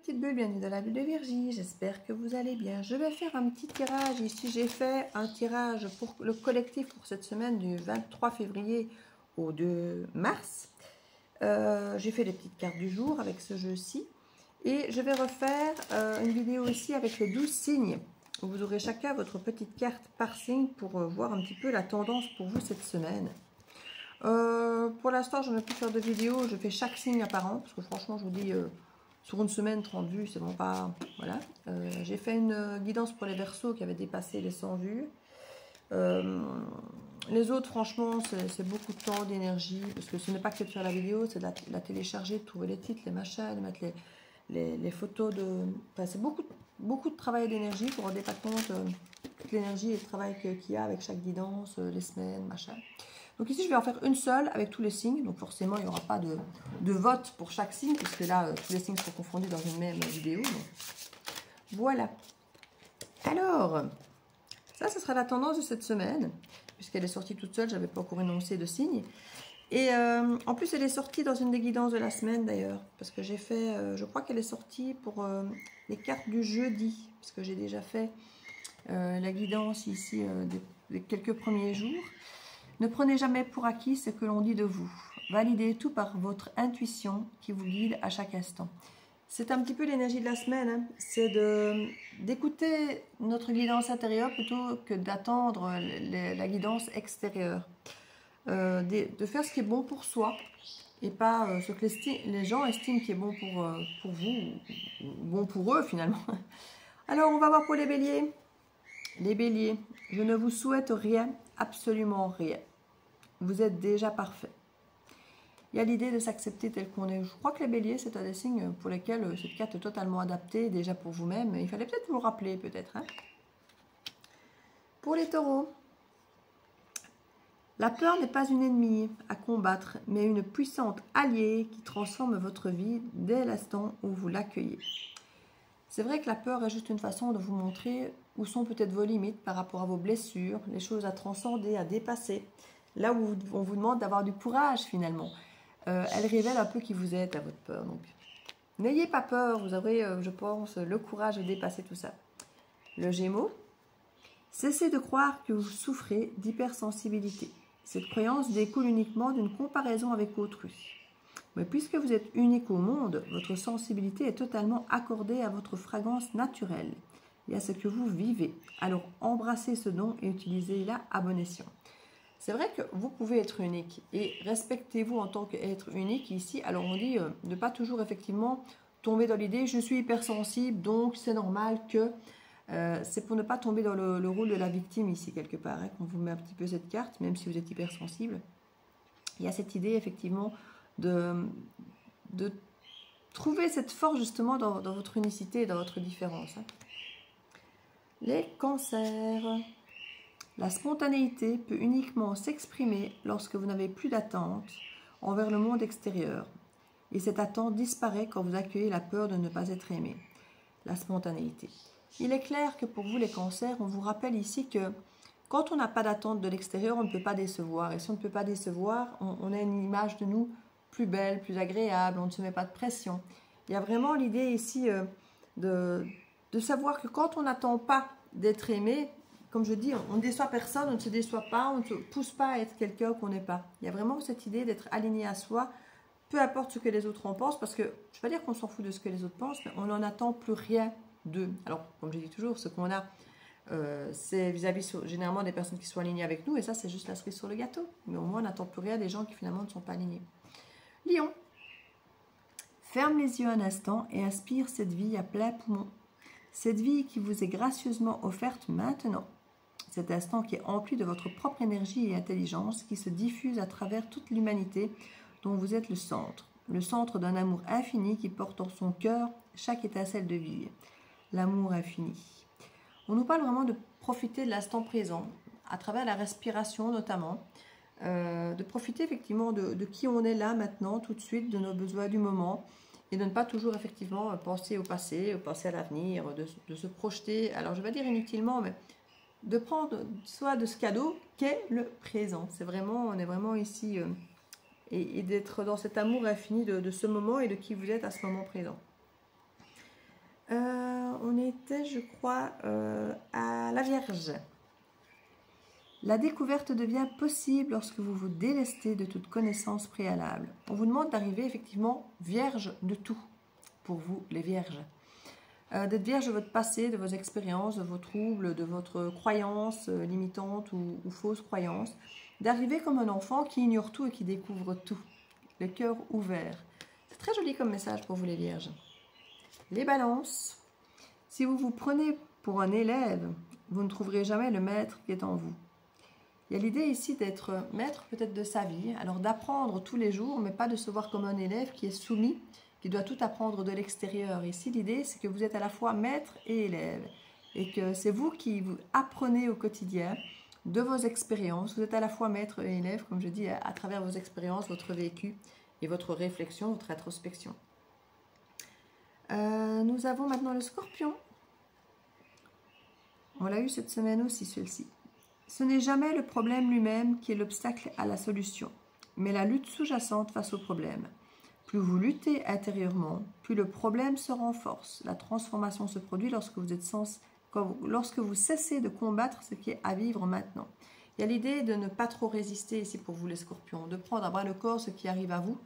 petites bulles, bienvenue dans la bulle de Virgie, j'espère que vous allez bien. Je vais faire un petit tirage, ici j'ai fait un tirage pour le collectif pour cette semaine du 23 février au 2 mars. J'ai fait les petites cartes du jour avec ce jeu-ci. Et je vais refaire une vidéo ici avec les 12 signes. Vous aurez chacun votre petite carte par signe pour voir un petit peu la tendance pour vous cette semaine. Pour l'instant, je ne vais plus faire de vidéo. Je fais chaque signe apparent parce que franchement, je vous dis, sur une semaine, 30 vues, c'est bon pas. Voilà. J'ai fait une guidance pour les Verseaux qui avait dépassé les 100 vues. Les autres, franchement, c'est beaucoup de temps, d'énergie parce que ce n'est pas que de faire la vidéo, c'est de la télécharger, de trouver les titres, les machins, de mettre les photos de. Enfin, c'est beaucoup de travail et d'énergie. Vous ne vous rendez pas compte toute l'énergie et le travail qu'il y a avec chaque guidance, les semaines, machin. Donc ici, je vais en faire une seule avec tous les signes. Donc forcément, il n'y aura pas de vote pour chaque signe, puisque là, tous les signes sont confondus dans une même vidéo. Donc, voilà. Alors, ça, ce sera la tendance de cette semaine, puisqu'elle est sortie toute seule. Je n'avais pas encore énoncé de signes. Et en plus, elle est sortie dans une des guidances de la semaine, d'ailleurs. Parce que j'ai fait, je crois qu'elle est sortie pour les cartes du jeudi. Parce que j'ai déjà fait la guidance ici des quelques premiers jours. Ne prenez jamais pour acquis ce que l'on dit de vous. Validez tout par votre intuition qui vous guide à chaque instant. C'est un petit peu l'énergie de la semaine. Hein. C'est d'écouter notre guidance intérieure plutôt que d'attendre la guidance extérieure. De faire ce qui est bon pour soi et pas ce que les gens estiment qui est bon pour vous, ou bon pour eux finalement. Alors, on va voir pour les béliers. Les béliers, je ne vous souhaite rien, absolument rien. Vous êtes déjà parfait. Il y a l'idée de s'accepter tel qu'on est. Je crois que les béliers, c'est un des signes pour lesquels cette carte est totalement adaptée, déjà pour vous-même. Il fallait peut-être vous le rappeler, peut-être. Hein. Pour les taureaux, la peur n'est pas une ennemie à combattre, mais une puissante alliée qui transforme votre vie dès l'instant où vous l'accueillez. C'est vrai que la peur est juste une façon de vous montrer où sont peut-être vos limites par rapport à vos blessures, les choses à transcender, à dépasser. Là où on vous demande d'avoir du courage finalement. Elle révèle un peu qui vous êtes à votre peur. Donc, n'ayez pas peur, vous aurez, je pense, le courage de dépasser tout ça. Le Gémeaux, cessez de croire que vous souffrez d'hypersensibilité. Cette croyance découle uniquement d'une comparaison avec autrui. Mais puisque vous êtes unique au monde, votre sensibilité est totalement accordée à votre fragrance naturelle et à ce que vous vivez. Alors embrassez ce don et utilisez-la à bon escient. C'est vrai que vous pouvez être unique et respectez-vous en tant qu'être unique ici. Alors on dit de ne pas toujours effectivement tomber dans l'idée je suis hypersensible donc c'est normal que... c'est pour ne pas tomber dans le rôle de la victime ici quelque part. Hein, qu'on vous met un petit peu cette carte, même si vous êtes hypersensible. Il y a cette idée effectivement de trouver cette force justement dans votre unicité et dans votre différence. Hein. Les cancers. La spontanéité peut uniquement s'exprimer lorsque vous n'avez plus d'attente envers le monde extérieur. Et cette attente disparaît quand vous accueillez la peur de ne pas être aimé. La spontanéité. Il est clair que pour vous les cancers, on vous rappelle ici que quand on n'a pas d'attente de l'extérieur, on ne peut pas décevoir. Et si on ne peut pas décevoir, on a une image de nous plus belle, plus agréable, on ne se met pas de pression. Il y a vraiment l'idée ici de savoir que quand on n'attend pas d'être aimé, comme je dis, on ne déçoit personne, on ne se déçoit pas, on ne se pousse pas à être quelqu'un qu'on n'est pas. Il y a vraiment cette idée d'être aligné à soi, peu importe ce que les autres en pensent, parce que je ne vais pas dire qu'on s'en fout de ce que les autres pensent, mais on n'en attend plus rien d'eux. Alors, comme je dis toujours, ce qu'on a, c'est vis-à-vis généralement des personnes qui sont alignées avec nous, et ça, c'est juste la cerise sur le gâteau. Mais au moins, on n'attend plus rien des gens qui finalement ne sont pas alignés. Lion. Ferme les yeux un instant et aspire cette vie à plein poumon. Cette vie qui vous est gracieusement offerte maintenant. Cet instant qui est empli de votre propre énergie et intelligence qui se diffuse à travers toute l'humanité dont vous êtes le centre d'un amour infini qui porte en son cœur chaque étincelle de vie. L'amour infini. On nous parle vraiment de profiter de l'instant présent, à travers la respiration notamment, de profiter effectivement de qui on est là maintenant, tout de suite, de nos besoins du moment, et de ne pas toujours effectivement penser au passé, penser à l'avenir, de se projeter, alors je vais dire inutilement, mais de prendre soin de ce cadeau qu'est le présent. C'est vraiment, on est vraiment ici, et d'être dans cet amour infini de ce moment et de qui vous êtes à ce moment présent. était, je crois, à la Vierge. La découverte devient possible lorsque vous vous délestez de toute connaissance préalable. On vous demande d'arriver effectivement vierge de tout, pour vous les vierges. D'être vierge de votre passé, de vos expériences, de vos troubles, de votre croyance limitante ou fausse croyance. D'arriver comme un enfant qui ignore tout et qui découvre tout. Le cœur ouvert. C'est très joli comme message pour vous les vierges. Les balances. Si vous vous prenez pour un élève, vous ne trouverez jamais le maître qui est en vous. Il y a l'idée ici d'être maître peut-être de sa vie, alors d'apprendre tous les jours, mais pas de se voir comme un élève qui est soumis, qui doit tout apprendre de l'extérieur. Ici, l'idée, c'est que vous êtes à la fois maître et élève, et que c'est vous qui vous apprenez au quotidien de vos expériences. Vous êtes à la fois maître et élève, comme je dis, à travers vos expériences, votre vécu et votre réflexion, votre introspection. Nous avons maintenant le Scorpion. On l'a eu cette semaine aussi, celui-ci. Ce n'est jamais le problème lui-même qui est l'obstacle à la solution, mais la lutte sous-jacente face au problème. Plus vous luttez intérieurement, plus le problème se renforce. La transformation se produit lorsque vous cessez de combattre ce qui est à vivre maintenant. Il y a l'idée de ne pas trop résister ici pour vous les Scorpions, de prendre à bras le corps ce qui arrive à vous,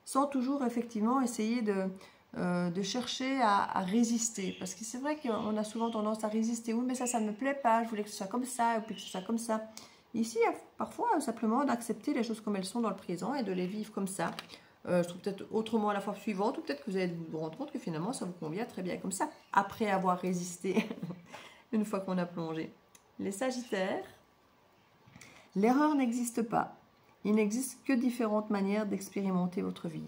sans toujours effectivement essayer de chercher à résister. Parce que c'est vrai qu'on a souvent tendance à résister. Oui, mais ça ne me plaît pas, je voulais que ce soit comme ça, ou puis que ce soit comme ça. Ici, il y a parfois simplement d'accepter les choses comme elles sont dans le présent et de les vivre comme ça. Peut-être autrement à la fois suivante, ou peut-être que vous allez vous rendre compte que finalement, ça vous convient très bien comme ça, après avoir résisté, une fois qu'on a plongé. Les Sagittaires, l'erreur n'existe pas. Il n'existe que différentes manières d'expérimenter votre vie.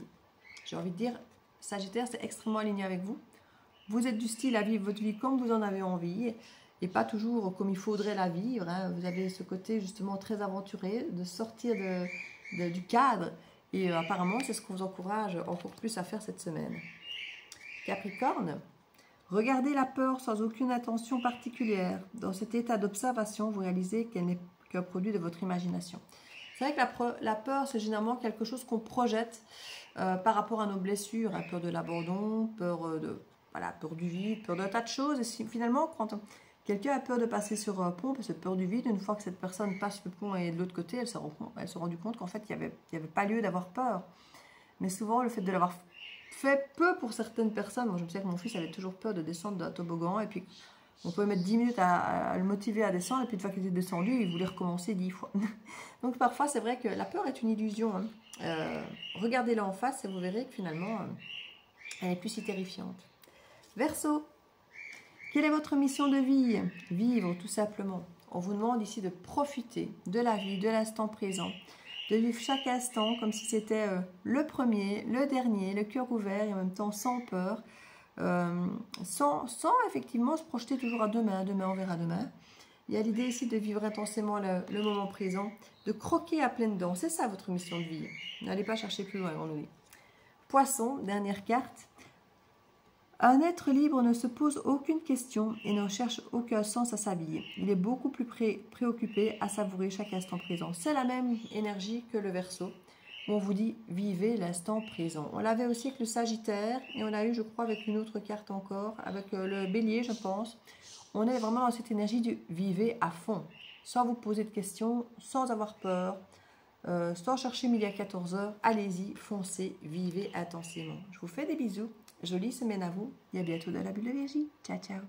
J'ai envie de dire, Sagittaire, c'est extrêmement aligné avec vous. Vous êtes du style à vivre votre vie comme vous en avez envie et pas toujours comme il faudrait la vivre. Hein. Vous avez ce côté justement très aventuré de sortir du cadre et apparemment, c'est ce qu'on vous encourage encore plus à faire cette semaine. Capricorne, regardez la peur sans aucune intention particulière. Dans cet état d'observation, vous réalisez qu'elle n'est qu'un produit de votre imagination. C'est vrai que la peur, c'est généralement quelque chose qu'on projette par rapport à nos blessures, hein, peur de l'abandon, peur du vide, peur d'un tas de choses. Et finalement, quand quelqu'un a peur de passer sur un pont, parce que peur du vide, une fois que cette personne passe le pont et de l'autre côté, elle s'est rendue compte qu'en fait, il n'y avait pas lieu d'avoir peur. Mais souvent, le fait de l'avoir fait peu pour certaines personnes, moi je me souviens que mon fils avait toujours peur de descendre d'un toboggan, et puis on pouvait mettre 10 minutes à le motiver à descendre, et puis une fois qu'il était descendu, il voulait recommencer 10 fois. Donc parfois, c'est vrai que la peur est une illusion. Hein. Regardez-la en face et vous verrez que finalement, elle n'est plus si terrifiante. Verseau, quelle est votre mission de vie? Vivre, tout simplement. On vous demande ici de profiter de la vie, de l'instant présent, de vivre chaque instant comme si c'était le premier, le dernier, le cœur ouvert et en même temps sans peur, sans effectivement se projeter toujours à demain, on verra demain. Il y a l'idée ici de vivre intensément le moment présent, de croquer à pleines dents. C'est ça votre mission de vie. N'allez pas chercher plus loin, on nous dit. Poisson, dernière carte. Un être libre ne se pose aucune question et ne cherche aucun sens à sa vie. Il est beaucoup plus préoccupé à savourer chaque instant présent. C'est la même énergie que le Verseau, où on vous dit « vivez l'instant présent ». On l'avait aussi avec le Sagittaire et on l'a eu, je crois, avec une autre carte encore, avec le Bélier, je pense. On est vraiment dans cette énergie du « vivez à fond », sans vous poser de questions, sans avoir peur, sans chercher midi à 14 h. Allez-y, foncez, vivez intensément. Je vous fais des bisous. Jolie semaine à vous et à bientôt dans la bulle de Viergie. Ciao, ciao.